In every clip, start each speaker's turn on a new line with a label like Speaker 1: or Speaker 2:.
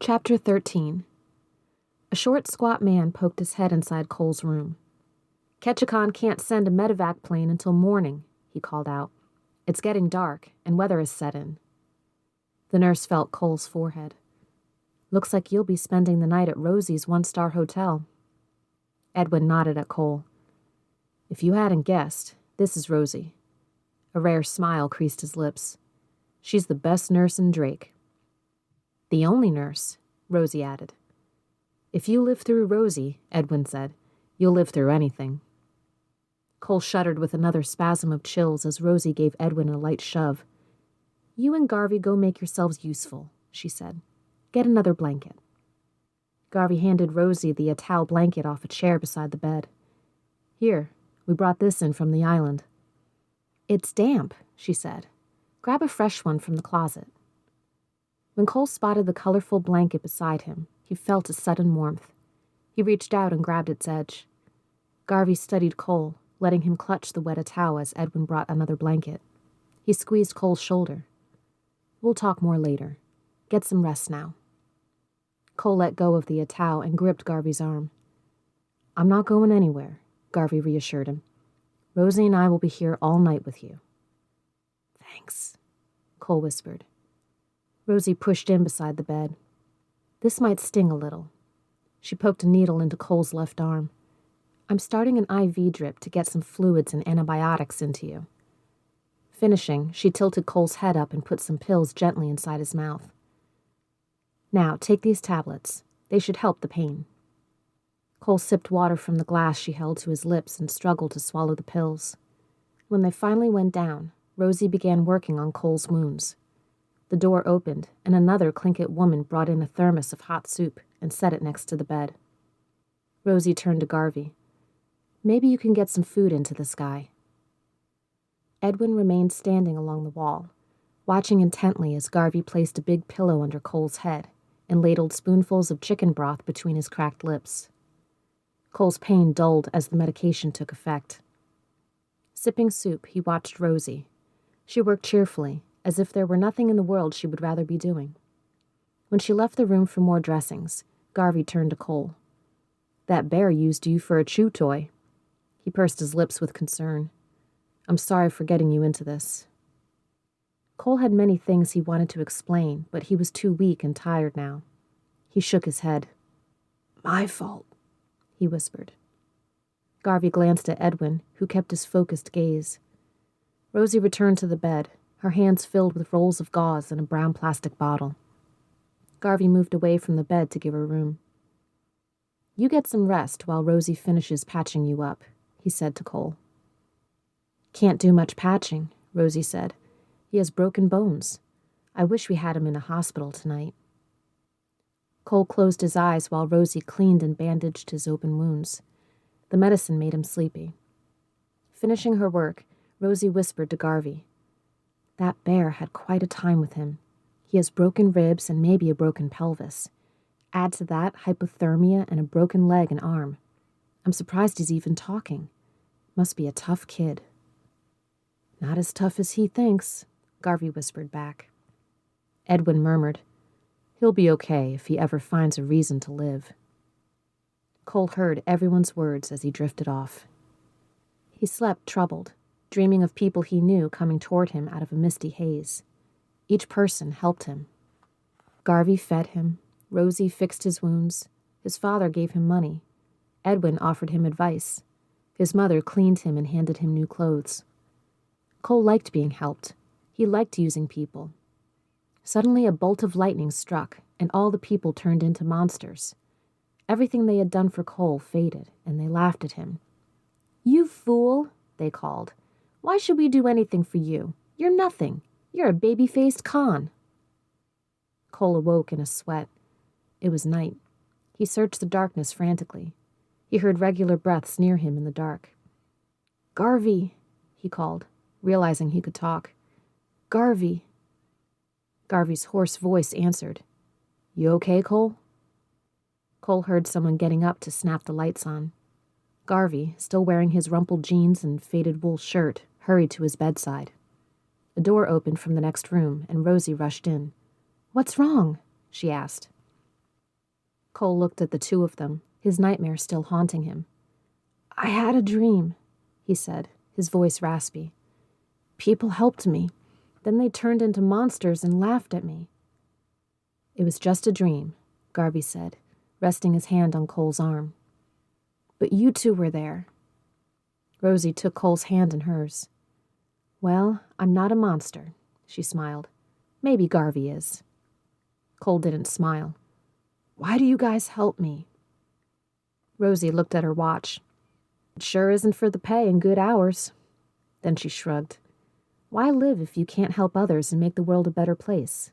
Speaker 1: Chapter 13. A short, squat man poked his head inside Cole's room. "Ketchikan can't send a medevac plane until morning," he called out. "It's getting dark, and weather has set in." The nurse felt Cole's forehead. "Looks like you'll be spending the night at Rosie's one-star hotel." Edwin nodded at Cole. "If you hadn't guessed, this is Rosie." A rare smile creased his lips. "She's the best nurse in Drake." "The only nurse," Rosie added. "If you live through Rosie," Edwin said, "you'll live through anything." Cole shuddered with another spasm of chills as Rosie gave Edwin a light shove. "You and Garvey go make yourselves useful," she said. "Get another blanket." Garvey handed Rosie the towel blanket off a chair beside the bed. "Here, we brought this in from the island." "It's damp," she said. "Grab a fresh one from the closet." When Cole spotted the colorful blanket beside him, he felt a sudden warmth. He reached out and grabbed its edge. Garvey studied Cole, letting him clutch the wet towel as Edwin brought another blanket. He squeezed Cole's shoulder. "We'll talk more later. Get some rest now." Cole let go of the towel and gripped Garvey's arm. "I'm not going anywhere," Garvey reassured him. "Rosie and I will be here all night with you." "Thanks," Cole whispered. Rosie pushed in beside the bed. "This might sting a little." She poked a needle into Cole's left arm. "I'm starting an IV drip to get some fluids and antibiotics into you." Finishing, she tilted Cole's head up and put some pills gently inside his mouth. "Now, take these tablets. They should help the pain." Cole sipped water from the glass she held to his lips and struggled to swallow the pills. When they finally went down, Rosie began working on Cole's wounds. The door opened, and another Tlingit woman brought in a thermos of hot soup and set it next to the bed. Rosie turned to Garvey. "Maybe you can get some food into this guy." Edwin remained standing along the wall, watching intently as Garvey placed a big pillow under Cole's head and ladled spoonfuls of chicken broth between his cracked lips. Cole's pain dulled as the medication took effect. Sipping soup, he watched Rosie. She worked cheerfully, as if there were nothing in the world she would rather be doing. When she left the room for more dressings, Garvey turned to Cole. "That bear used you for a chew toy." He pursed his lips with concern. "I'm sorry for getting you into this." Cole had many things he wanted to explain, but he was too weak and tired now. He shook his head. "My fault," he whispered. Garvey glanced at Edwin, who kept his focused gaze. Rosie returned to the bed, her hands filled with rolls of gauze and a brown plastic bottle. Garvey moved away from the bed to give her room. "You get some rest while Rosie finishes patching you up," he said to Cole. "Can't do much patching," Rosie said. "He has broken bones. I wish we had him in a hospital tonight." Cole closed his eyes while Rosie cleaned and bandaged his open wounds. The medicine made him sleepy. Finishing her work, Rosie whispered to Garvey. "That bear had quite a time with him. He has broken ribs and maybe a broken pelvis. Add to that hypothermia and a broken leg and arm. I'm surprised he's even talking. Must be a tough kid." "Not as tough as he thinks," Garvey whispered back. Edwin murmured, "He'll be okay if he ever finds a reason to live." Cole heard everyone's words as he drifted off. He slept troubled, dreaming of people he knew coming toward him out of a misty haze. Each person helped him. Garvey fed him. Rosie fixed his wounds. His father gave him money. Edwin offered him advice. His mother cleaned him and handed him new clothes. Cole liked being helped. He liked using people. Suddenly a bolt of lightning struck, and all the people turned into monsters. Everything they had done for Cole faded, and they laughed at him. "You fool," they called. "Why should we do anything for you? You're nothing. You're a baby-faced con." Cole awoke in a sweat. It was night. He searched the darkness frantically. He heard regular breaths near him in the dark. "Garvey," he called, realizing he could talk. "Garvey." Garvey's hoarse voice answered. "You okay, Cole?" Cole heard someone getting up to snap the lights on. Garvey, still wearing his rumpled jeans and faded wool shirt, hurried to his bedside. A door opened from the next room, and Rosie rushed in. "What's wrong?" she asked. Cole looked at the two of them, his nightmare still haunting him. "I had a dream," he said, his voice raspy. "People helped me. Then they turned into monsters and laughed at me." "It was just a dream," Garvey said, resting his hand on Cole's arm. "But you two were there." Rosie took Cole's hand in hers. "Well, I'm not a monster," she smiled. "Maybe Garvey is." Cole didn't smile. "Why do you guys help me?" Rosie looked at her watch. "It sure isn't for the pay and good hours." Then she shrugged. "Why live if you can't help others and make the world a better place?"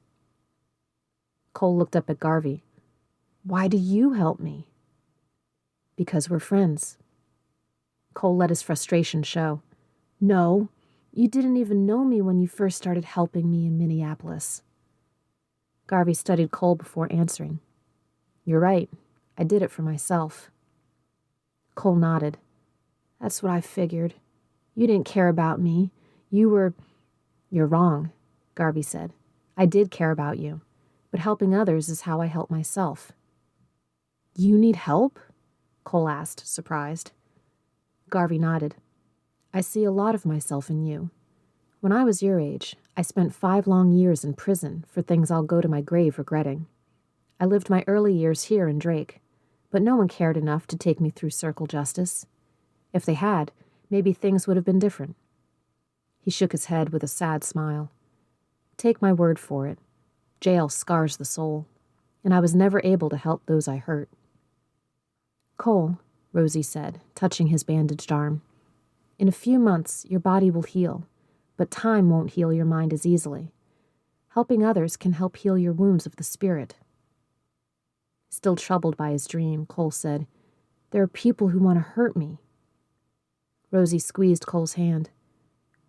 Speaker 1: Cole looked up at Garvey. "Why do you help me?" "Because we're friends." Cole let his frustration show. "No, you didn't even know me when you first started helping me in Minneapolis." Garvey studied Cole before answering. "You're right. I did it for myself." Cole nodded. "That's what I figured. You didn't care about me. You were—" "You're wrong," Garvey said. "I did care about you, but helping others is how I help myself." "You need help?" Cole asked, surprised. Garvey nodded. "I see a lot of myself in you. When I was your age, I spent 5 long years in prison for things I'll go to my grave regretting. I lived my early years here in Drake, but no one cared enough to take me through circle justice. If they had, maybe things would have been different." He shook his head with a sad smile. "Take my word for it. Jail scars the soul, and I was never able to help those I hurt." "Cole," Rosie said, touching his bandaged arm, "in a few months your body will heal, but time won't heal your mind as easily. Helping others can help heal your wounds of the spirit." Still troubled by his dream, Cole said, "There are people who want to hurt me." Rosie squeezed Cole's hand.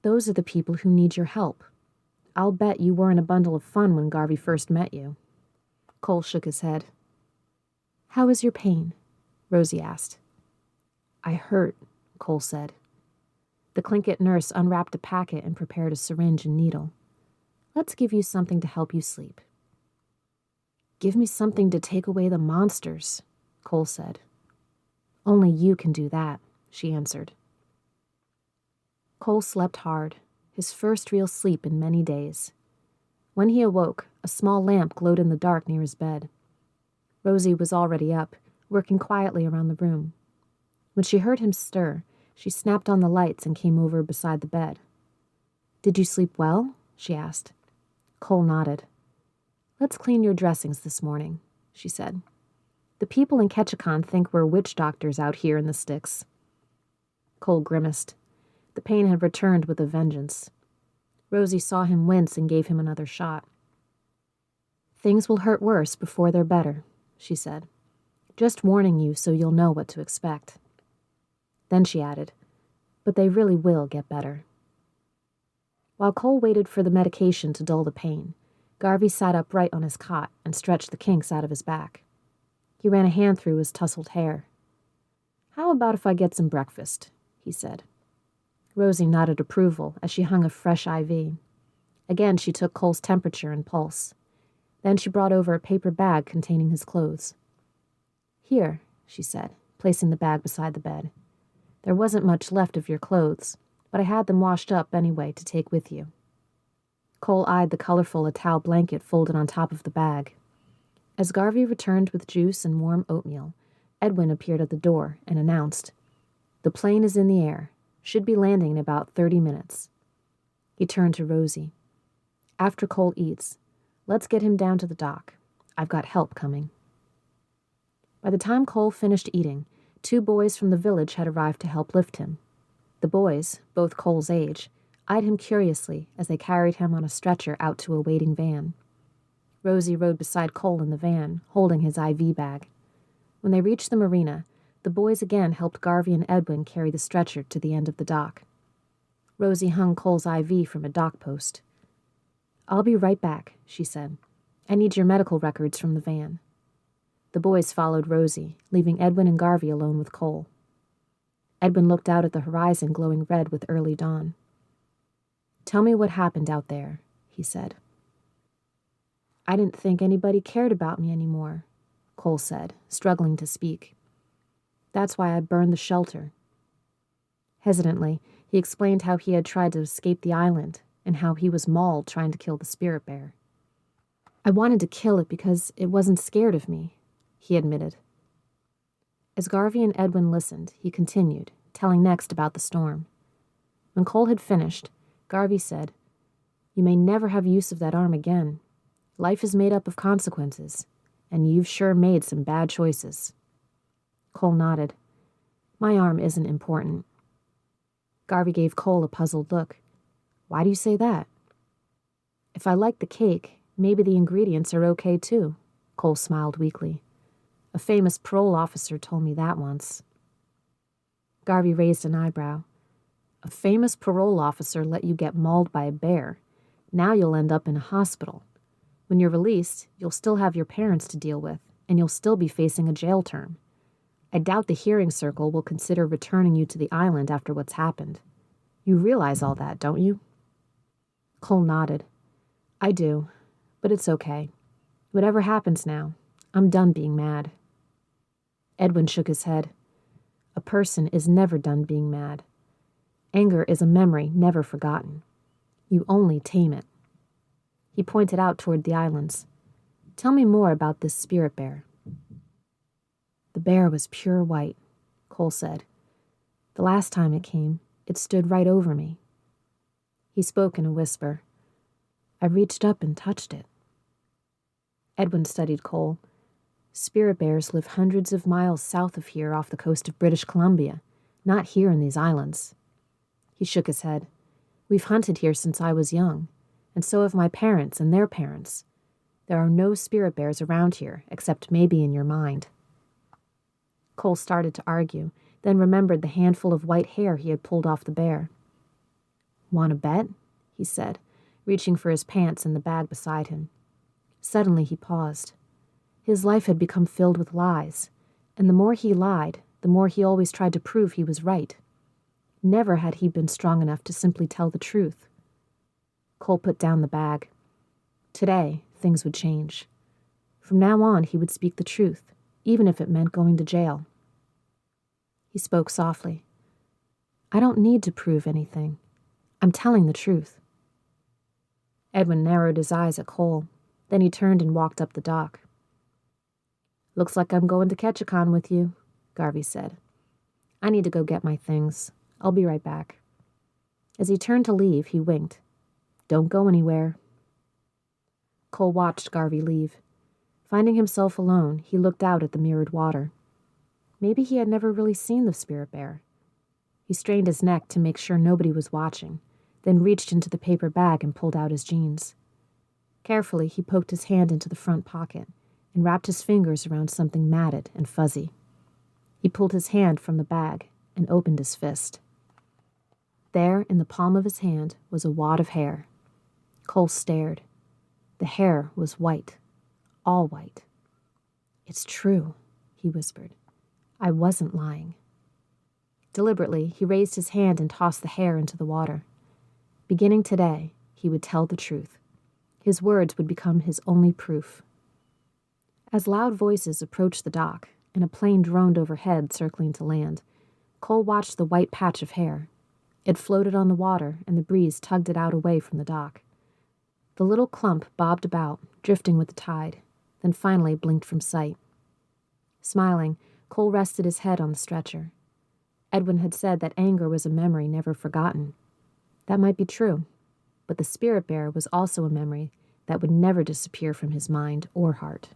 Speaker 1: "Those are the people who need your help. I'll bet you weren't a bundle of fun when Garvey first met you." Cole shook his head. "How is your pain?" Rosie asked. "I hurt," Cole said. The Tlingit nurse unwrapped a packet and prepared a syringe and needle. "Let's give you something to help you sleep." "Give me something to take away the monsters," Cole said. "Only you can do that," she answered. Cole slept hard, his first real sleep in many days. When he awoke, a small lamp glowed in the dark near his bed. Rosie was already up, working quietly around the room. When she heard him stir, she snapped on the lights and came over beside the bed. "Did you sleep well?" she asked. Cole nodded. "Let's clean your dressings this morning," she said. "The people in Ketchikan think we're witch doctors out here in the sticks." Cole grimaced. The pain had returned with a vengeance. Rosie saw him wince and gave him another shot. "Things will hurt worse before they're better," she said. "Just warning you so you'll know what to expect." Then she added, "But they really will get better." While Cole waited for the medication to dull the pain, Garvey sat upright on his cot and stretched the kinks out of his back. He ran a hand through his tousled hair. "How about if I get some breakfast?" he said. Rosie nodded approval as she hung a fresh IV. Again she took Cole's temperature and pulse. Then she brought over a paper bag containing his clothes. "Here," she said, placing the bag beside the bed. "There wasn't much left of your clothes, but I had them washed up anyway to take with you." Cole eyed the colorful Atau blanket folded on top of the bag. As Garvey returned with juice and warm oatmeal, Edwin appeared at the door and announced, "The plane is in the air. Should be landing in about 30 minutes. He turned to Rosie. "After Cole eats, let's get him down to the dock. I've got help coming." By the time Cole finished eating, 2 boys from the village had arrived to help lift him. The boys, both Cole's age, eyed him curiously as they carried him on a stretcher out to a waiting van. Rosie rode beside Cole in the van, holding his IV bag. When they reached the marina, the boys again helped Garvey and Edwin carry the stretcher to the end of the dock. Rosie hung Cole's IV from a dock post. "I'll be right back," she said. "I need your medical records from the van." The boys followed Rosie, leaving Edwin and Garvey alone with Cole. Edwin looked out at the horizon glowing red with early dawn. "Tell me what happened out there," he said. "I didn't think anybody cared about me anymore," Cole said, struggling to speak. That's why I burned the shelter. Hesitantly, he explained how he had tried to escape the island and how he was mauled trying to kill the spirit bear. I wanted to kill it because it wasn't scared of me, he admitted. As Garvey and Edwin listened, he continued, telling next about the storm. When Cole had finished, Garvey said, You may never have use of that arm again. Life is made up of consequences, and you've sure made some bad choices. Cole nodded. My arm isn't important. Garvey gave Cole a puzzled look. Why do you say that? If I like the cake, maybe the ingredients are okay too, Cole smiled weakly. A famous parole officer told me that once. Garvey raised an eyebrow. A famous parole officer let you get mauled by a bear. Now you'll end up in a hospital. When you're released, you'll still have your parents to deal with, and you'll still be facing a jail term. I doubt the hearing circle will consider returning you to the island after what's happened. You realize all that, don't you? Cole nodded. I do, but it's okay. Whatever happens now, I'm done being mad. Edwin shook his head. A person is never done being mad. Anger is a memory never forgotten. You only tame it. He pointed out toward the islands. Tell me more about this spirit bear. The bear was pure white, Cole said. The last time it came, it stood right over me. He spoke in a whisper. I reached up and touched it. Edwin studied Cole. Spirit bears live hundreds of miles south of here off the coast of British Columbia, not here in these islands. He shook his head. We've hunted here since I was young, and so have my parents and their parents. There are no spirit bears around here, except maybe in your mind. Cole started to argue, then remembered the handful of white hair he had pulled off the bear. Want to bet? He said, reaching for his pants in the bag beside him. Suddenly he paused. His life had become filled with lies, and the more he lied, the more he always tried to prove he was right. Never had he been strong enough to simply tell the truth. Cole put down the bag. Today, things would change. From now on, he would speak the truth, even if it meant going to jail. He spoke softly. I don't need to prove anything. I'm telling the truth. Edwin narrowed his eyes at Cole. Then he turned and walked up the dock. Looks like I'm going to Ketchikan with you, Garvey said. I need to go get my things. I'll be right back. As he turned to leave, he winked. Don't go anywhere. Cole watched Garvey leave. Finding himself alone, he looked out at the mirrored water. Maybe he had never really seen the spirit bear. He strained his neck to make sure nobody was watching, then reached into the paper bag and pulled out his jeans. Carefully, he poked his hand into the front pocket and wrapped his fingers around something matted and fuzzy. He pulled his hand from the bag and opened his fist. There, in the palm of his hand, was a wad of hair. Cole stared. The hair was white. All white. It's true, he whispered. I wasn't lying. Deliberately, he raised his hand and tossed the hair into the water. Beginning today, he would tell the truth. His words would become his only proof. As loud voices approached the dock and a plane droned overhead circling to land, Cole watched the white patch of hair. It floated on the water, and the breeze tugged it out away from the dock. The little clump bobbed about, drifting with the tide, then finally blinked from sight. Smiling, Cole rested his head on the stretcher. Edwin had said that anger was a memory never forgotten. That might be true, but the spirit bear was also a memory that would never disappear from his mind or heart.